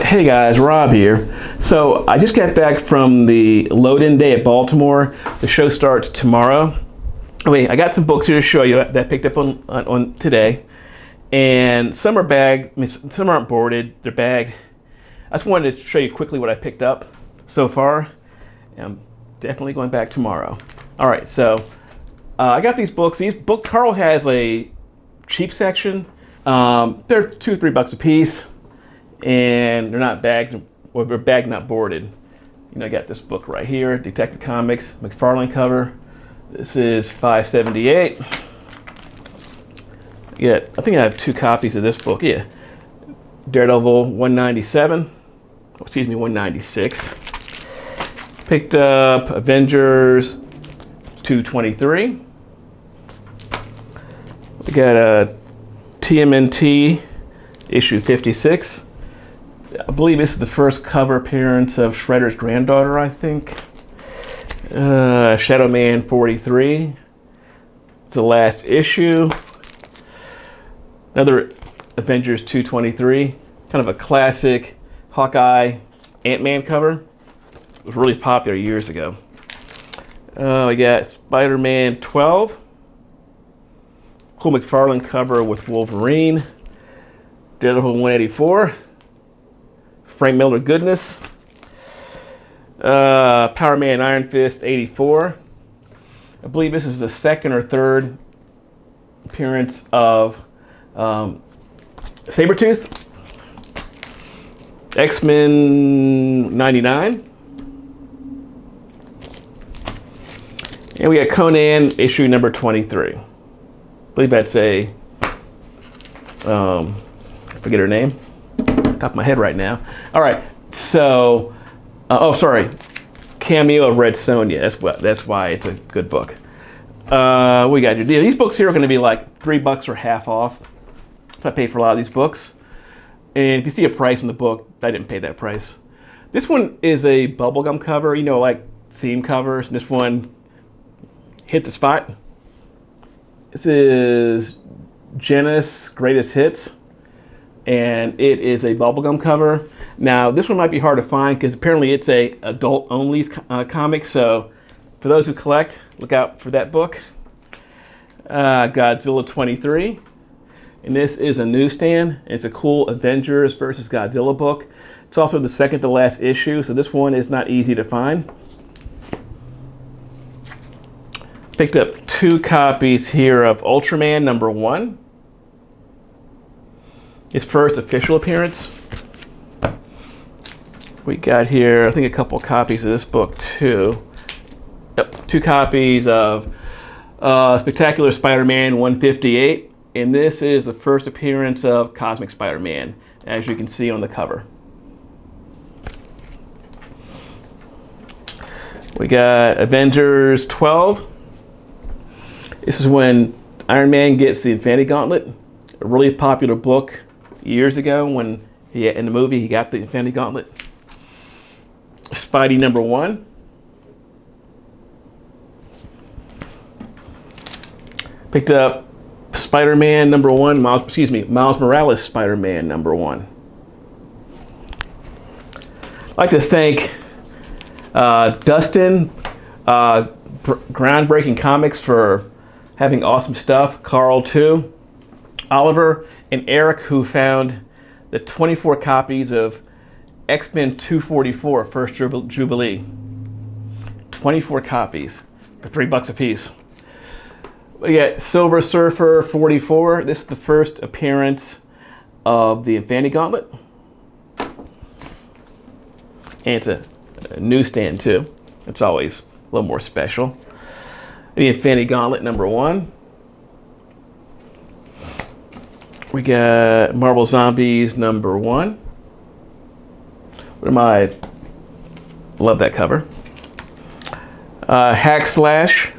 Hey guys, Rob here. So I just got back from the load-in day at Baltimore. The show starts tomorrow. Wait, I got some books here to show you that I picked up on today. And some are bagged, I mean, some aren't boarded, they're bagged. I just wanted to show you quickly what I picked up so far. I'm definitely going back tomorrow. All right, so I got these books. Carl has a cheap section. They're $2 or $3 a piece. And they're not bagged, or they're bagged, not boarded. You know, I got this book right here, Detective Comics, McFarlane cover. This is $5.78. Yeah, I think I have 2 copies of this book. Yeah, Daredevil $197. Oh, excuse me, $196. Picked up Avengers $223. We got a TMNT issue 56. I believe this is the first cover appearance of Shredder's granddaughter, I think. Shadow Man 43. It's the last issue. Another Avengers 223. Kind of a classic Hawkeye Ant-Man cover. It was really popular years ago. We got Spider-Man 12. Cool McFarlane cover with Wolverine. Daredevil 184. Frank Miller goodness. Power Man Iron Fist 84. I believe this is the second or third appearance of Sabretooth. X-Men 99. And we got Conan issue number 23. I believe that's I forget her name. Top of my head right now. All right, so cameo of Red Sonja. That's why it's a good book. We got your deal. These books here are going to be like $3 or half off. I pay for a lot of these books, and if you see a price in the book, I didn't pay that price. This one is a bubblegum cover, you know, like theme covers. This one hit the spot. This is Genesis Greatest Hits. And it is a bubblegum cover. Now, this one might be hard to find because apparently it's a adult-only comic. So, for those who collect, look out for that book. Godzilla 23, and this is a newsstand. It's a cool Avengers versus Godzilla book. It's also the second to last issue, so this one is not easy to find. Picked up 2 copies here of Ultraman number 1. His first official appearance. We got here, I think, a couple copies of this book too. Yep, 2 copies of Spectacular Spider-Man 158, and this is the first appearance of Cosmic Spider-Man, as you can see on the cover. We got Avengers 12. This is when Iron Man gets the Infinity Gauntlet, a really popular book years ago when in the movie he got the Infinity Gauntlet. Spidey number 1. Picked up Spider-Man number 1, Miles Morales Spider-Man number 1. I'd like to thank Dustin, Groundbreaking Comics, for having awesome stuff. Carl too. Oliver and Eric, who found the 24 copies of X-Men 244 First Jubilee. 24 copies for $3 a piece. We got Silver Surfer 44. This is the first appearance of the Infinity Gauntlet. And it's a newsstand too. It's always a little more special. The Infinity Gauntlet number 1. We got Marvel Zombies number 1. Love that cover. Hack Slash.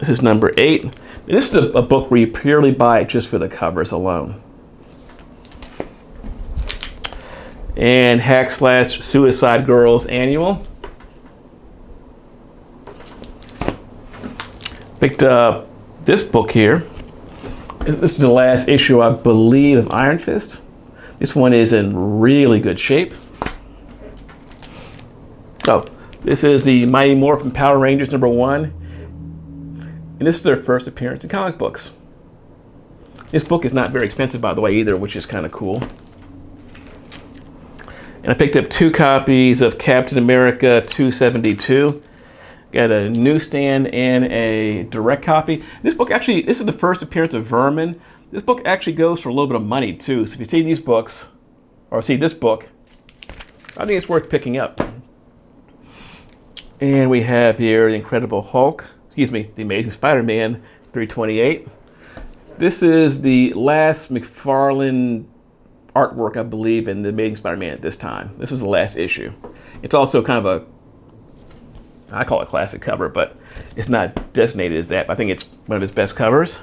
This is number 8. This is a book where you purely buy it just for the covers alone. And Hack Slash Suicide Girls Annual. Picked up this book here. This is the last issue, I believe, of Iron Fist. This one is in really good shape. Oh, this is the Mighty Morphin Power Rangers #1. And this is their first appearance in comic books. This book is not very expensive, by the way, either, which is kind of cool. And I picked up 2 copies of Captain America 272. Got a newsstand and a direct copy. This book actually, this is the first appearance of Vermin. This book actually goes for a little bit of money too. So if you see these books, or see this book, I think it's worth picking up. And we have here the Incredible Hulk, the Amazing Spider-Man 328. This is the last McFarlane artwork, I believe, in the Amazing Spider-Man at this time. This is the last issue. It's also kind of I call it classic cover, but it's not designated as that. But I think it's one of his best covers.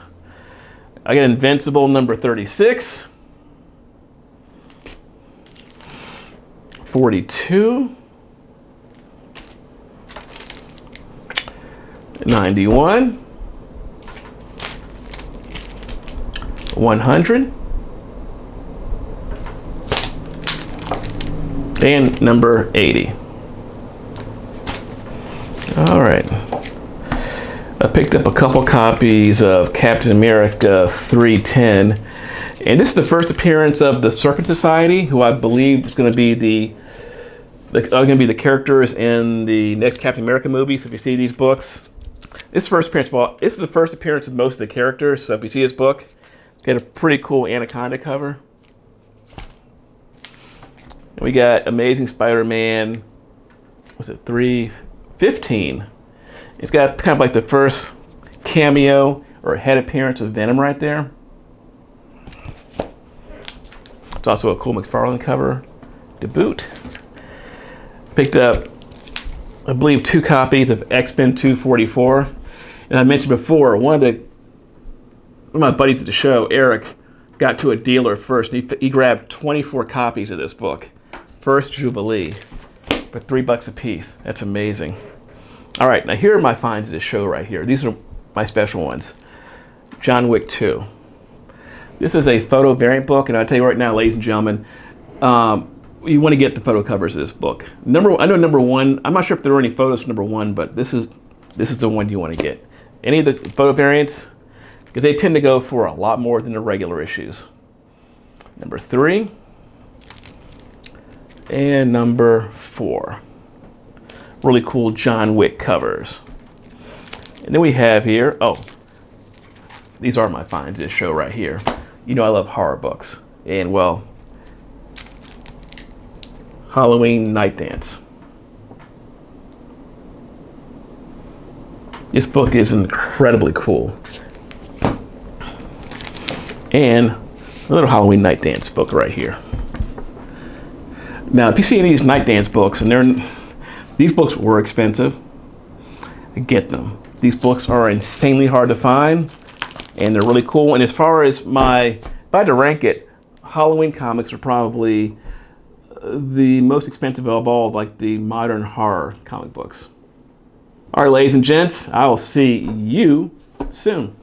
I got Invincible #36, 42, 91, 100, and number 80. All right. I picked up a couple copies of Captain America 310, and this is the first appearance of the Serpent Society, who I believe is going to be the characters in the next Captain America movie. So if you see these books, this is the first appearance of most of the characters. So if you see this book, it's got a pretty cool Anaconda cover. And we got Amazing Spider-Man. Was it 315? It's got kind of like the first cameo or head appearance of Venom right there. It's also a cool McFarlane cover to boot. Picked up, I believe, 2 copies of X-Men 244. And I mentioned before, one of my buddies at the show, Eric, got to a dealer first. And he grabbed 24 copies of this book. First Jubilee for $3 a piece. That's amazing. All right, now here are my finds of this show right here. These are my special ones. John Wick 2. This is a photo variant book, and I'll tell you right now, ladies and gentlemen, you want to get the photo covers of this book. I know #1. I'm not sure if there are any photos for #1, but this is the one you want to get. Any of the photo variants, because they tend to go for a lot more than the regular issues. Number 3 and number 4. Really cool John Wick covers. And then we have here, these are my finds this show right here. You know I love horror books. And well, Halloween Night Dance. This book is incredibly cool. And a little Halloween Night Dance book right here. Now, if you see any of these Night Dance books, and these books were expensive, get them. These books are insanely hard to find, and they're really cool. And as far as if I had to rank it, Halloween comics are probably the most expensive of all, like the modern horror comic books. All right, ladies and gents, I will see you soon.